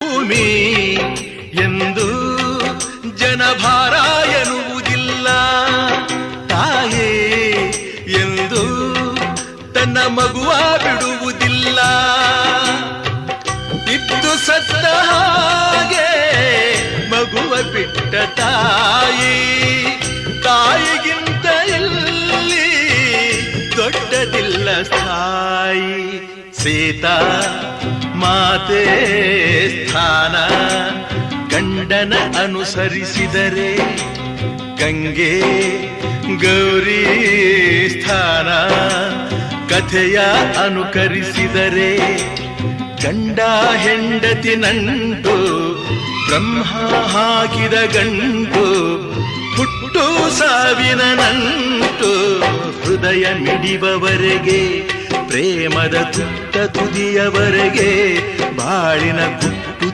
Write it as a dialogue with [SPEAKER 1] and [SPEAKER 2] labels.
[SPEAKER 1] ಭೂಮಿ ಎಂದು ಜನಭಾರ ಎನ್ನುವುದಿಲ್ಲ. ತಾಯೇ ಎಂದು ತನ್ನ ಮಗುವ ಬಿಡುವುದಿಲ್ಲ. ಇದ್ದು ಸತ್ತ ಹಾಗೆ ಮಗುವ ಬಿಟ್ಟ ತಾಯಿ, ತಾಯಿಗಿಂತ ಇಲ್ಲಿ ದೊಡ್ಡದಿಲ್ಲ ಸ್ಥಾಯಿ. ಸೀತಾ ಮಾತೆ ಸ್ಥಾನ ಗಂಡನ ಅನುಸರಿಸಿದರೆ, ಗಂಗೆ ಗೌರಿ ಸ್ಥಾನ ಕಥೆಯ ಅನುಕರಿಸಿದರೆ, ಗಂಡ ಹೆಂಡತಿ ನಂಟು ಬ್ರಹ್ಮ ಹಾಕಿದ ಗಂಟು, ಹುಟ್ಟು ಸಾವಿನ ನಂಟು ಹೃದಯ ಮಿಡಿಬವರೆಗೆ, ಪ್ರೇಮದ ತುತ್ತ ತುದಿಯವರೆಗೆ ಬಾಳಿನ ಗುಟ್ಟು